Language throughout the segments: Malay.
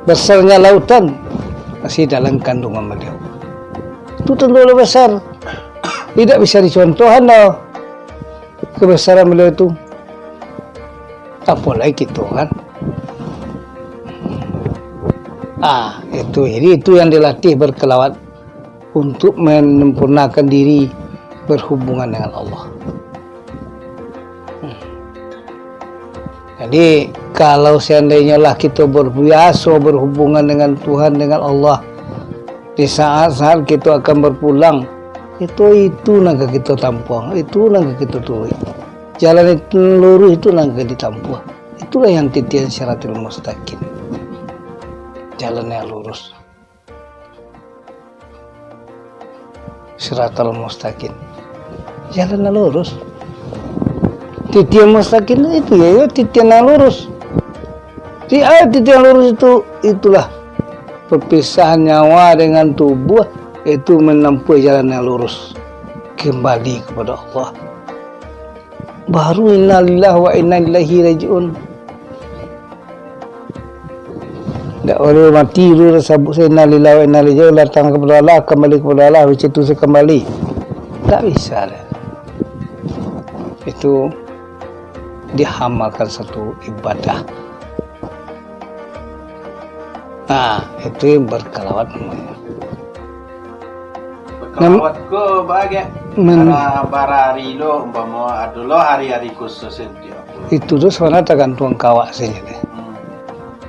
besarnya lautan masih dalam kandungan beliau. Itu tentu besar, tidak bisa dicontohkan loh kebesaran beliau itu. Apalagi gitu kan. Itu jadi itu yang dilatih berkelawat untuk menyempurnakan diri berhubungan dengan Allah. Jadi kalau seandainya lah kita berbiasa berhubungan dengan Tuhan, dengan Allah, di saat-saat kita akan berpulang, itu nangka kita tampuang, itu nangka kita tulis. Jalan itu lurus, itu nangka ditampuang. Itulah yang titian syaratul mustaqim. Jalan yang lurus. Syaratul mustaqim. Jalan yang lurus. Titian mustaqim itu ya titian yang lurus. Titian lurus itulah perpisahan nyawa dengan tubuh, itu menempuh jalan yang lurus kembali kepada Allah. Baru inna lillahi wa inna ilaihi raji'un. Tak boleh mati dulu sabuk saya inna lillahi wa inna ilaihi raji'un, datang kepada Allah, kembali kepada Allah, macam itu saya kembali. Tak bisa lah. Itu dihamalkan satu ibadah. Itu yang berkelawat namanya. Berkelawat ke bahagia. Karena barari lo umpama adulo hari-hari khusus itu tuh sebenarnya tergantung kawak saja deh.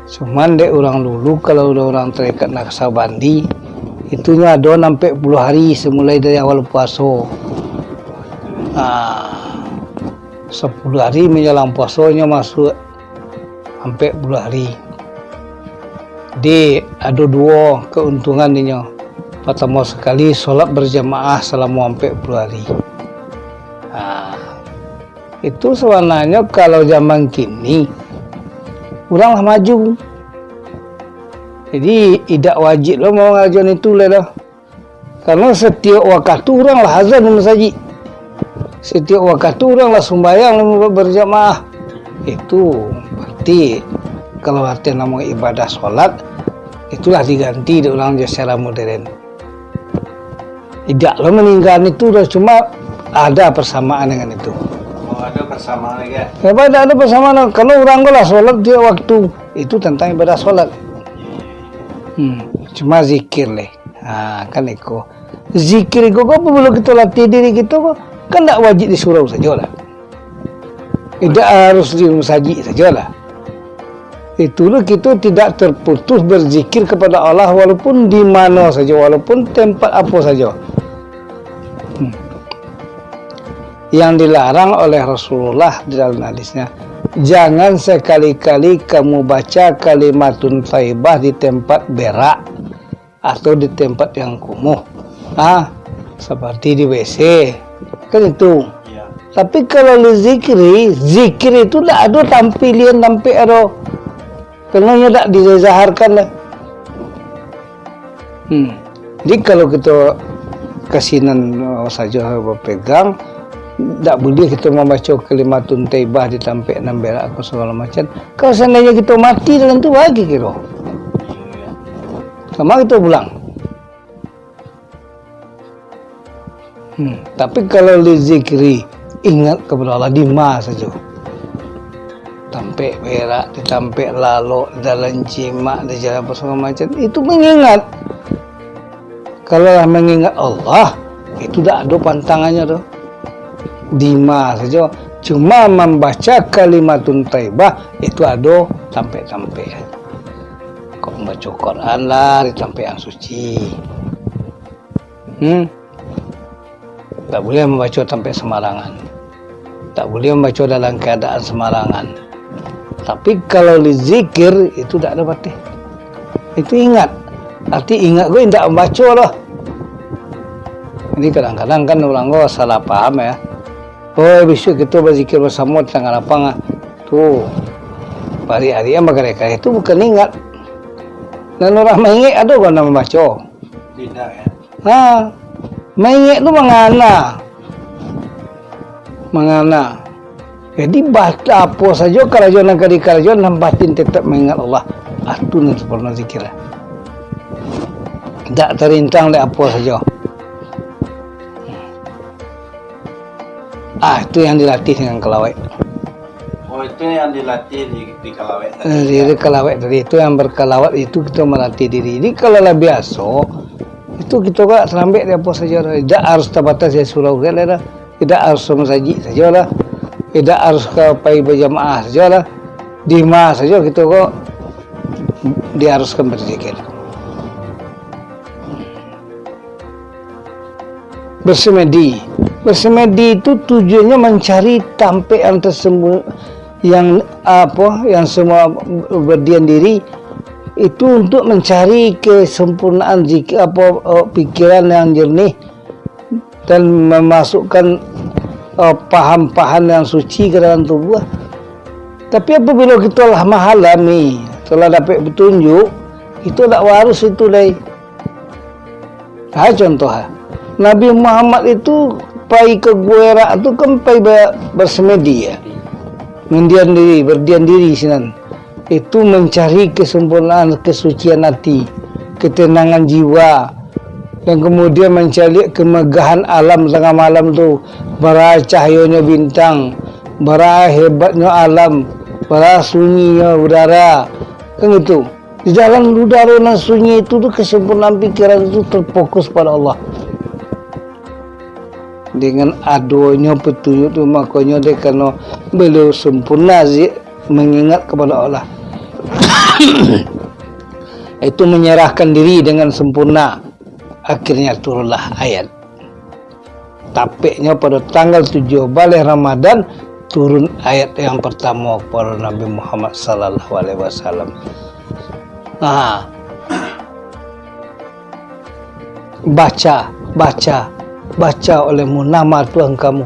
Cuman dek orang dulu kalau udah orang terikat naksabandi itunya ada sampai 10 hari semulai dari awal puasa. 10 hari menjelang puasanya masuk sampai 10 hari. Jadi ada dua keuntungan ini. Pertama sekali solat berjamaah selama sampai 10 hari. Itu sebenarnya kalau zaman kini orang lah maju. Jadi tidak wajib lo mau ngajuan itu lah. Karena setiap waktu orang lah azan masjid. Setiap waktu orang lah sembahyang berjamaah. Itu berarti kalau arti nama ibadah solat itulah diganti di orang secara modern. Tidak lo meninggal itu udah cuma ada persamaan dengan itu. Oh, ada persamaan lagi ya? Ada persamaan. Kalau orang lah solat dia waktu itu tentang ibadah solat. Cuma zikir leh. Kan itu. Zikir itu kok perlu kita latih diri kita kok. Kan tak wajib di surau saja lah. Tidak harus di masjid saja lah. Itulah kita tidak terputus berzikir kepada Allah walaupun di mana saja, walaupun tempat apa saja. Yang dilarang oleh Rasulullah di dalam hadisnya, jangan sekali-kali kamu baca kalimatun thayyibah di tempat berak atau di tempat yang kumuh. Seperti di WC. Kan itu. Ya. Tapi kalau zikir itu tak ada tampilan sampai ada. Karena tak dizaharkan lah. Jadi kalau kita kasinan saja berpegang, tak boleh kita membaca kalimatun thayyibah di tempat enam berak atau segala macam. Kalau seandainya kita mati dalam tu lagi kira. Sama kita pulang. Tapi kalau dizikri ingat kepada Allah di mas saja. Tampek berak, ditampek lalu, dalam cimak, di jalan apa segala macam, itu mengingat. Kalau mengingat Allah, itu tak ada pantangannya tu. Dima saja, cuma membaca kalimatun thayyibah itu ada tampek-tampek. Kau membaca Quran lah di tampek yang suci. Tak boleh membaca tampek sembarangan. Tak boleh membaca dalam keadaan sembarangan. Tapi kalau dizikir itu tak ada patih. Itu ingat. Arti ingat gue tidak membaca lah. Jadi kadang-kadang kan orang gue salah paham ya. Oh besok kita berzikir bersama tengah lapangan. Tuh hari-hari yang mereka itu bukan ingat. Dan orang mengingat ada kan membaca. Tidak ya. Mengingat itu mengana. Jadi baca apa saja kerajaan negeri kerajaan batin tetap mengingat Allah. Itu ni sempurna zikir. Tak terintang oleh apa saja. Itu yang dilatih dengan kelawek. Oh, itu yang dilatih di kelawek tadi. Jadi kelawek tadi itu yang berkelawat itu kita melatih diri. Jadi kalau lah biasa itu kita tak serambik dia apa saja. Tidak harus terbatas ya surau lah. Tidak harus sama saji sajalah. Tidak harus ke pai berjamaah sajalah. Di mas saja kita kok diharuskan berzikir. Bersemedi. Bersemedi itu tujuannya mencari tampil yang tersembunyi, yang semua berdiam diri itu untuk mencari kesempurnaan zikir, pikiran yang jernih dan memasukkan paham-paham yang suci ke dalam tubuh. Tapi apabila kita lah mahalami, telah dapat petunjuk, itu tak harus itu lagi. Contoh Nabi Muhammad itu pai ke Gua Hira tu kan pai bersemedi ya. Berdiam diri sinan. Itu mencari kesempurnaan, kesucian hati, ketenangan jiwa. Dan kemudian mencari kemegahan alam tengah malam tu, bara cahayanya bintang, bara hebatnya alam, bara sunyinya udara. Kan itu. Di dalam udara dan sunyi itu tu kesempurnaan pikiran itu terfokus pada Allah. Dengan adanya petunjuk tu makanya dia kena beliau sempurna mengingat kepada Allah. Itu menyerahkan diri dengan sempurna. Akhirnya turunlah ayat. Tapiknya pada tanggal 7 balik Ramadan turun ayat yang pertama kepada Nabi Muhammad sallallahu alaihi wasallam. Baca olehmu nama Tuhan kamu.